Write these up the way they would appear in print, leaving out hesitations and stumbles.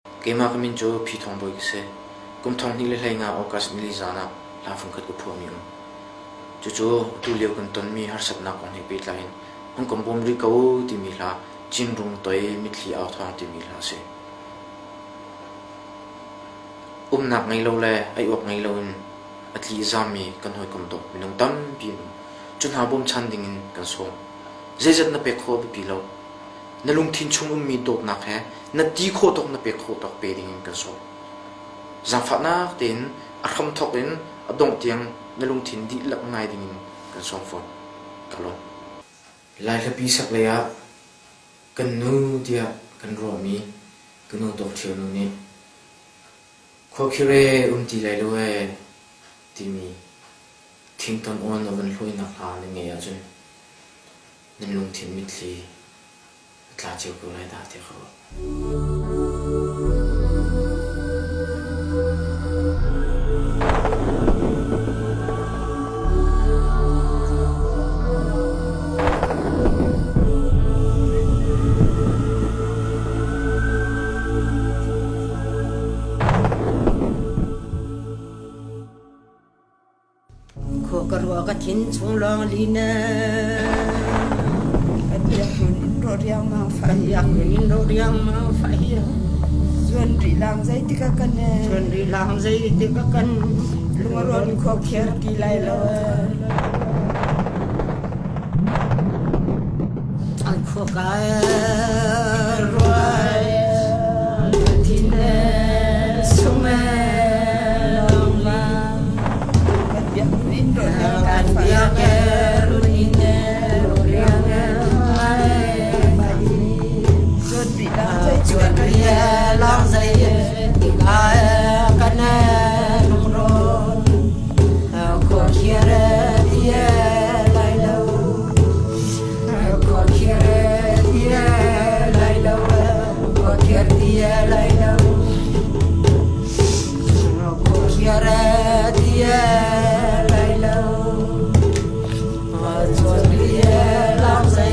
Kema kamin jo phi thong boy se kum thong ni le hlai nga okas ni li zana la phung khat ko phuami chu chu tu leo kan ton mi har sat na kon hi pe tlain hong kom bom ri ko ti mi la chin rung toi mi thli aw thang ti mi la se nak ngai lo le ai ok ngai lo in atli zami kan hoi kom do minung tam pi chun ha bom chan ding in kan so zezat na pe kho bi lo na lung thin chung mi dok nak he na ti kho tok na pe kho tok pe ding in kan so zang fa na tin a kham thok in adong tiang na lung thin di lak ngai ding in kan so fo kalon lai la pi sak le ya kan nu dia kan ro mi kan no dok thio nu ni kho khire ti lai lo he ti mi thing ton on no ban hloi na ha ni nge ya chun nin lung thin mi thli tla chiu ko lai da te kho Karua ka thin chung long lina yak ro riang ma fa yak ro riang ma fa ya chuan ri lang zai ti ka kan ne chuan ri lang zai ti ka kan lunga ron kho kher ki lai lo ai kho ka roi thin ne sume lang dây thì ai cần nung rôn có kia đi lại lâu có kia đi lại lâu có kia đi lại lâu có kia đi lại lâu cho đi lang dây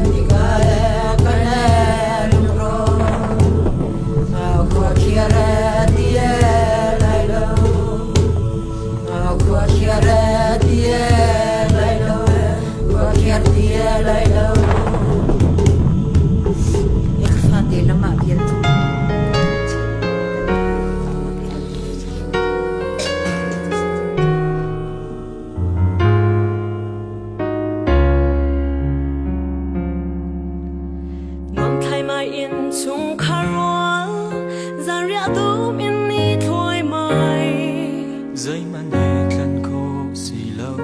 thì ai cần nung rôn kia đi lại lâu có kia đi lại lâu có kia đi lại lâu ik phát đi nó mà biến ngom thay mai yên chung kharwa zaria do min ni thoi mai dây man để khăn khô xì lâu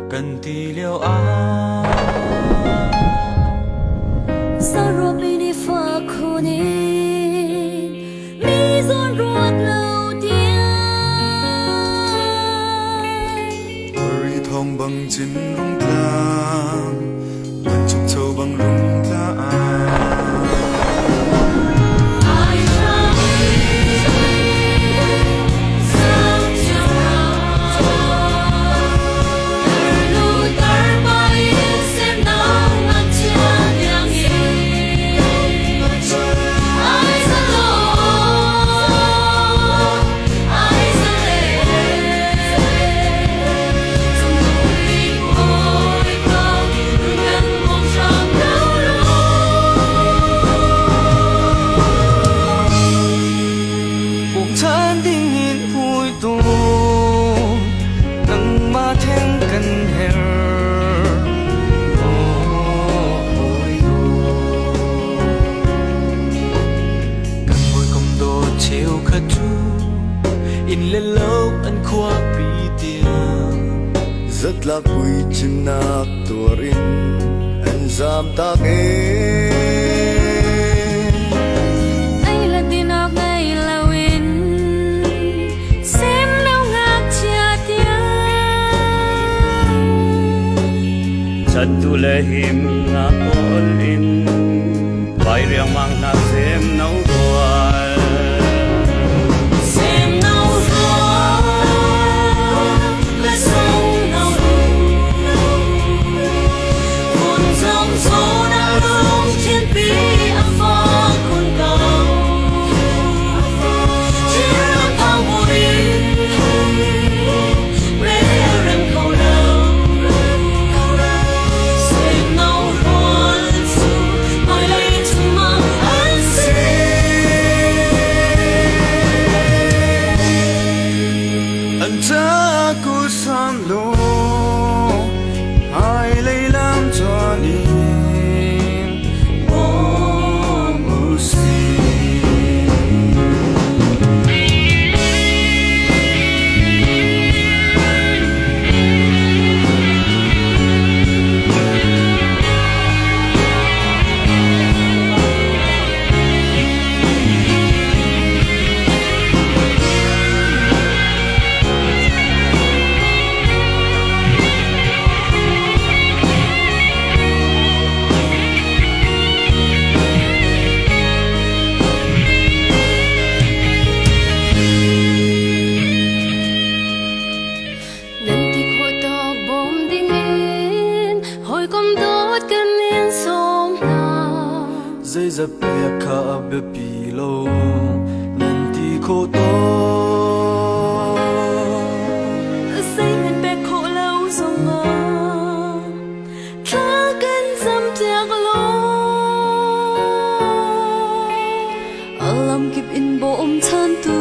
cần tì liêu á sao rồi đi pha khô ni mi zon ruột lâu tia ri thong bằng chín rung tlang vẫn chụp châu bằng rung tlang rất là vui chim nạc tua rin anh dám ta nghe ai là tin óc ngay là win xem đâu ngạc chia tiếng chân tu lệ him ngạc ôn in bài riêng mang na xem nấu đuôi số đang luôn trên bi ấp phong con cầu za pe kha be pi lo nan ti kho to say mình bé khổ lâu rồi mà ta cần dám tiếc lo alam kịp in bộ than tu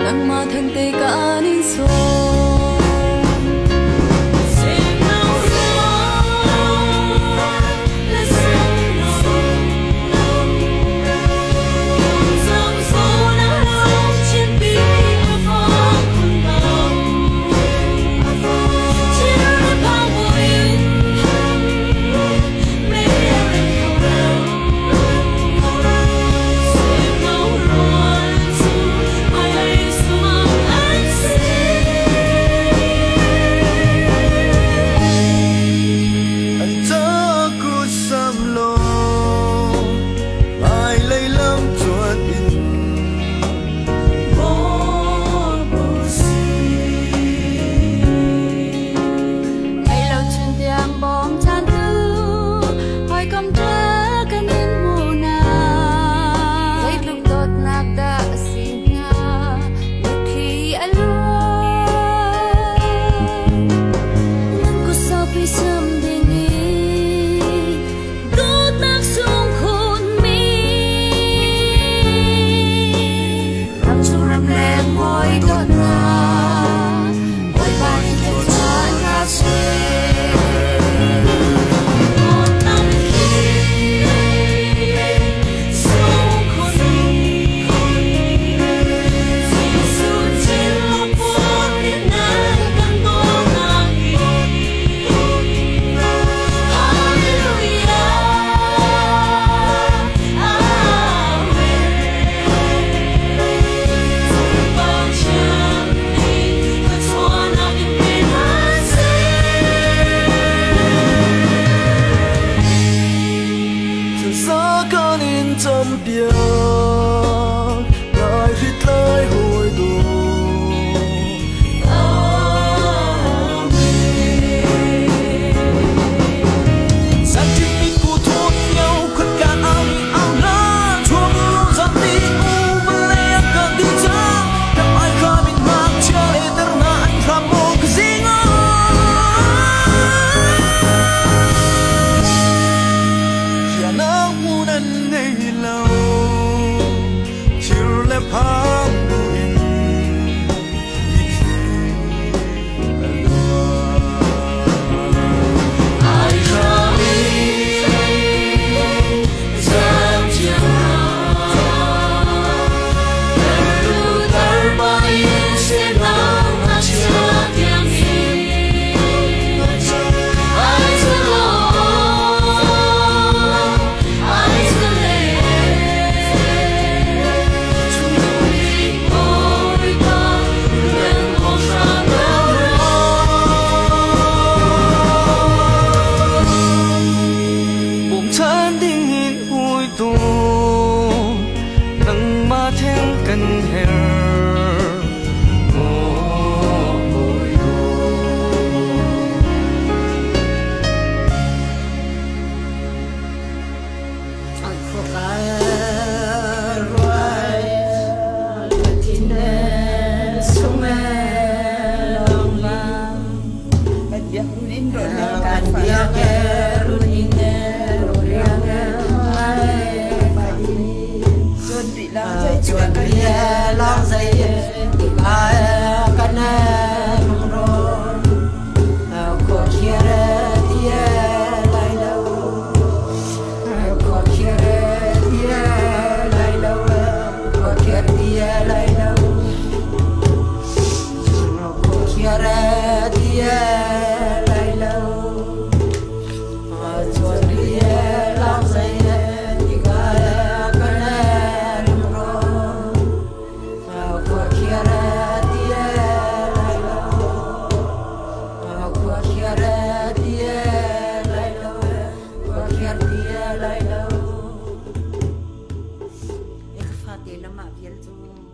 nang ma thành tê cả nín so Dia lama biar tu